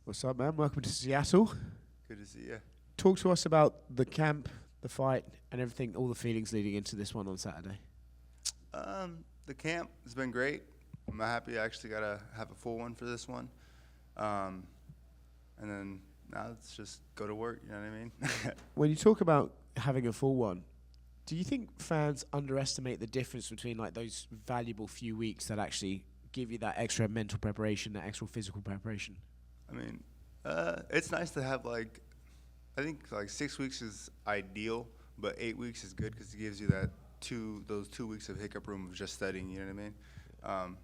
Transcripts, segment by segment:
What's up, man? Welcome to Seattle. Good to see you. Talk to us about the camp, the fight, and everything, all the feelings leading into this one on Saturday. The camp has been great. I'm happy I actually got to have a full one for this one. And then now let's just go to work, you know what I mean? When you talk about having a full one, do you think fans underestimate the difference between like those valuable few weeks that actually give you that extra mental preparation, that extra physical preparation? I mean, it's nice to have I think 6 weeks is ideal, but 8 weeks is good because it gives you those 2 weeks of hiccup room of just studying, you know what I mean?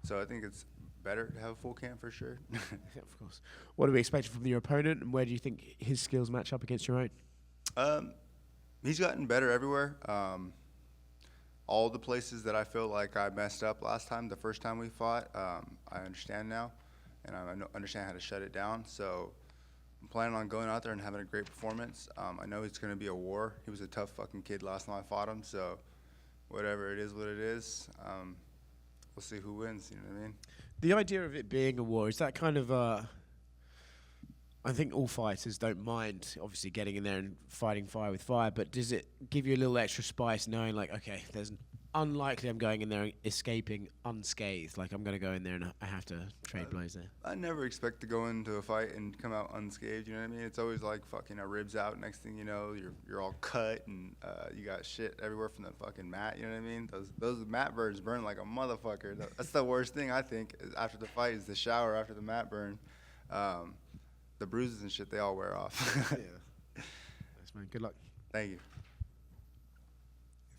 So I think it's better to have a full camp for sure. Yeah, of course. What are we expecting from your opponent, and where do you think his skills match up against your own? He's gotten better everywhere. All the places that I feel like I messed up last time, the first time we fought, I understand now, and I understand how to shut it down. So I'm planning on going out there and having a great performance. I know it's going to be a war. He was a tough fucking kid last time I fought him, so whatever it is, what it is, we'll see who wins, you know what I mean? The idea of it being a war, is that kind of I think all fighters don't mind, obviously, getting in there and fighting fire with fire, but does it give you a little extra spice knowing, like, okay, there's unlikely I'm going in there and escaping unscathed, like I'm going to go in there and I have to trade blows there? I never expect to go into a fight and come out unscathed, you know what I mean? It's always like fucking our ribs out, next thing you know, you're all cut and you got shit everywhere from the fucking mat, you know what I mean? Those mat burns burn like a motherfucker. That's the worst thing, I think, is after the fight is the shower after the mat burn. The bruises and shit, they all wear off. Yeah. Thanks, man. Good luck. Thank you.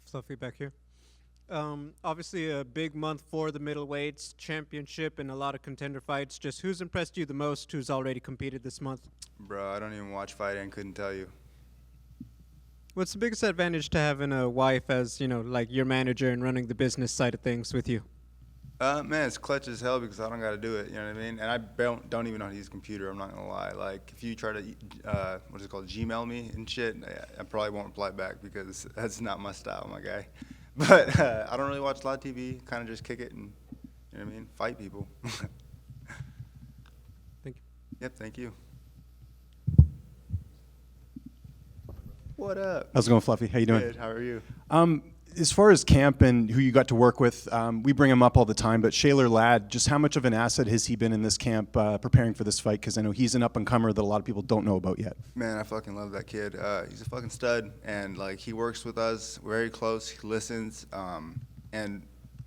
Fluffy back here. Obviously a big month for the middleweights, championship and a lot of contender fights. Just who's impressed you the most, who's already competed this month? Bro, I don't even watch fighting and couldn't tell you. What's the biggest advantage to having a wife as, like your manager and running the business side of things with you? Man, it's clutch as hell because I don't got to do it, you know what I mean? And I don't even know how to use a computer, I'm not going to lie. Like, if you try to, what is it called, Gmail me and shit, I probably won't reply back because that's not my style, my guy. But I don't really watch a lot of TV, kind of just kick it and, you know what I mean, fight people. Thank you. Yep, thank you. What up? How's it going, Fluffy? How you doing? Good, how are you? As far as camp and who you got to work with, we bring him up all the time, but Shaler Ladd, just how much of an asset has he been in this camp preparing for this fight? Because I know he's an up-and-comer that a lot of people don't know about yet. Man, I fucking love that kid. He's a fucking stud, and like he works with us very close. He listens, and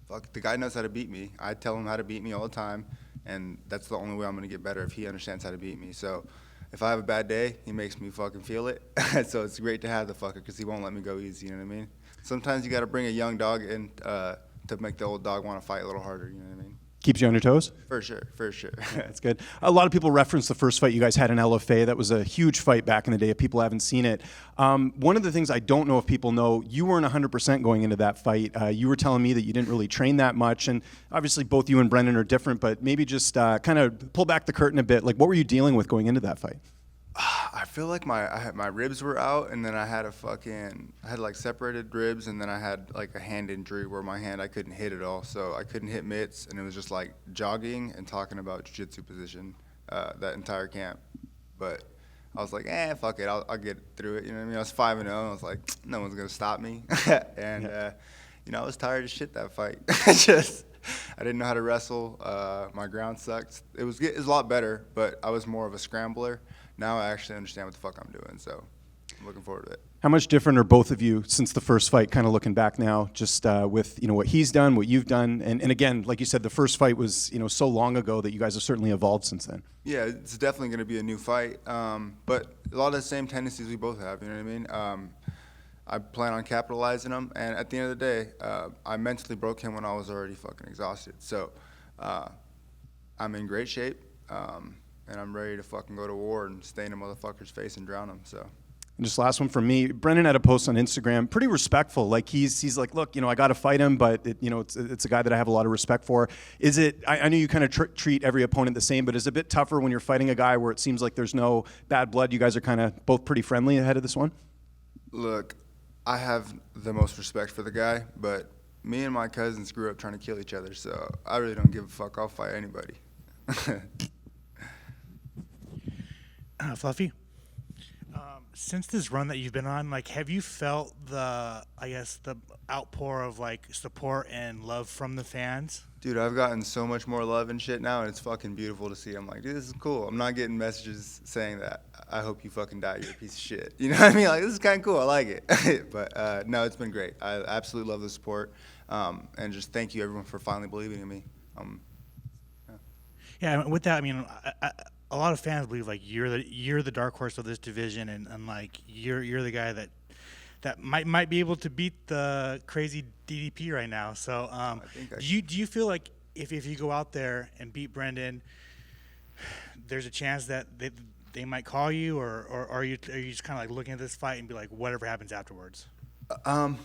fuck, the guy knows how to beat me. I tell him how to beat me all the time, and that's the only way I'm gonna get better if he understands how to beat me. So if I have a bad day, he makes me fucking feel it. So it's great to have the fucker because he won't let me go easy. You know what I mean? Sometimes you got to bring a young dog in to make the old dog want to fight a little harder, you know what I mean? Keeps you on your toes? For sure, for sure. That's good. A lot of people reference the first fight you guys had in LFA. That was a huge fight back in the day if people haven't seen it. One of the things I don't know if people know, you weren't 100% going into that fight. You were telling me that you didn't really train that much, and obviously both you and Brendan are different, but maybe just kind of pull back the curtain a bit. Like, what were you dealing with going into that fight? I feel like my ribs were out, and then I had like separated ribs, and then I had like a hand injury where my hand I couldn't hit at all, so I couldn't hit mitts, and it was just like jogging and talking about jiu-jitsu position that entire camp. But I was like, fuck it, I'll get through it. You know what I mean? I was 5-0, and I was like, no one's gonna stop me. And I was tired as shit that fight. I didn't know how to wrestle. My ground sucked. It was a lot better, but I was more of a scrambler. Now I actually understand what the fuck I'm doing, so I'm looking forward to it. How much different are both of you since the first fight, kind of looking back now, just with what he's done, what you've done? And again, like you said, the first fight was so long ago that you guys have certainly evolved since then. Yeah, it's definitely going to be a new fight, but a lot of the same tendencies we both have, you know what I mean? I plan on capitalizing them, and at the end of the day, I mentally broke him when I was already fucking exhausted. So I'm in great shape. And I'm ready to fucking go to war and stay in a motherfucker's face and drown him, so. And just last one from me. Brendan had a post on Instagram, pretty respectful. Like he's like, look, I got to fight him, but it's a guy that I have a lot of respect for. Is it? I know you kind of treat every opponent the same, but is it a bit tougher when you're fighting a guy where it seems like there's no bad blood? You guys are kind of both pretty friendly ahead of this one. Look, I have the most respect for the guy, but me and my cousins grew up trying to kill each other, so I really don't give a fuck. I'll fight anybody. Fluffy. Since this run that you've been on, like, have you felt the outpour of like support and love from the fans? Dude, I've gotten so much more love and shit now, and it's fucking beautiful to see. I'm like, dude, this is cool. I'm not getting messages saying that I hope you fucking die, you're a piece of shit. You know what I mean? Like, this is kind of cool. I like it. But no, it's been great. I absolutely love the support, and just thank you everyone for finally believing in me. Yeah, with that, I mean, a lot of fans believe like you're the dark horse of this division, and like you're the guy that might be able to beat the crazy DDP right now. So do you feel like if you go out there and beat Brendan, there's a chance that they might call you, or are you just kind of like looking at this fight and be like, whatever happens afterwards? I'm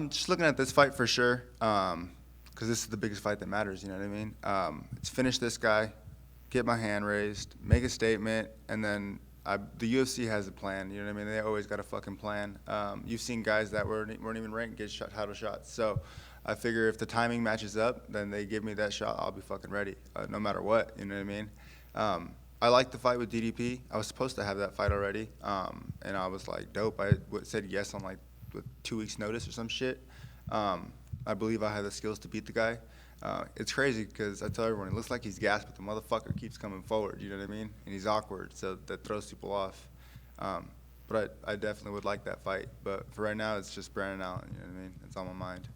just looking at this fight for sure, because this is the biggest fight that matters. You know what I mean? It's finish this guy, get my hand raised, make a statement, and then the UFC has a plan. You know what I mean? They always got a fucking plan. You've seen guys that weren't even ranked get title shots. So I figure if the timing matches up, then they give me that shot, I'll be fucking ready, no matter what. You know what I mean? I like the fight with DDP. I was supposed to have that fight already, and I was like, dope. I said yes on like with 2 weeks' notice or some shit. I believe I have the skills to beat the guy. It's crazy because I tell everyone, it looks like he's gassed, but the motherfucker keeps coming forward, you know what I mean? And he's awkward, so that throws people off. But I definitely would like that fight. But for right now, it's just Brandon Allen, you know what I mean? It's on my mind.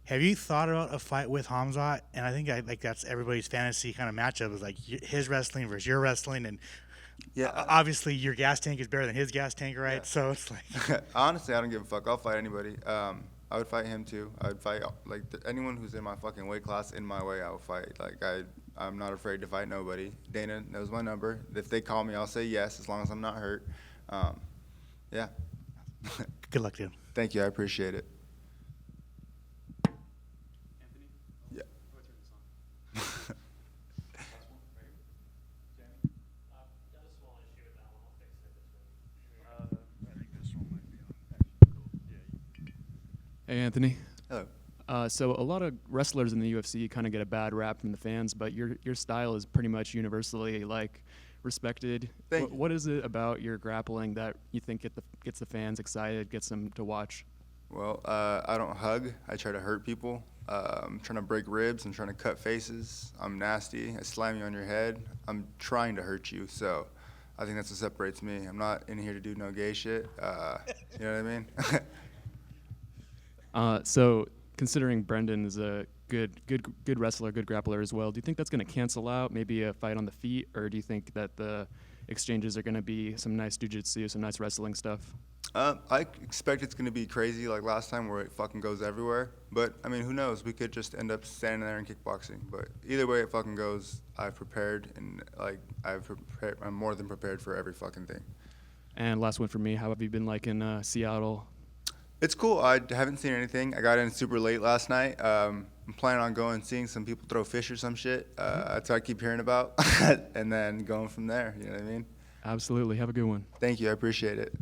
Have you thought about a fight with Hamzat? And I think like that's everybody's fantasy kind of matchup is like his wrestling versus your wrestling. And yeah, obviously your gas tank is better than his gas tank, right? Yeah. So it's like honestly, I don't give a fuck. I'll fight anybody. I would fight him too. I would fight like anyone who's in my fucking weight class in my way. I will fight. Like I'm not afraid to fight nobody. Dana knows my number. If they call me, I'll say yes as long as I'm not hurt. Yeah. Good luck, dude. Thank you. I appreciate it. Anthony? Yeah. Go turn this on. Hey, Anthony. Hello. So a lot of wrestlers in the UFC kind of get a bad rap from the fans, but your style is pretty much universally like respected. Thank you. What is it about your grappling that you think gets the fans excited, gets them to watch? Well, I don't hug. I try to hurt people. I'm trying to break ribs. I'm trying to cut faces. I'm nasty. I slam you on your head. I'm trying to hurt you. So I think that's what separates me. I'm not in here to do no gay shit. You know what I mean? So considering Brendan is a good wrestler, good grappler as well, do you think that's going to cancel out maybe a fight on the feet, or do you think that the exchanges are going to be some nice jiu-jitsu, some nice wrestling stuff? I expect it's going to be crazy like last time where it fucking goes everywhere. But, I mean, who knows? We could just end up standing there and kickboxing. But either way it fucking goes, I've prepared, and, like, I'm more than prepared for every fucking thing. And last one for me, how have you been like in Seattle? It's cool. I haven't seen anything. I got in super late last night. I'm planning on going and seeing some people throw fish or some shit. That's what I keep hearing about. And then going from there, you know what I mean? Absolutely. Have a good one. Thank you. I appreciate it.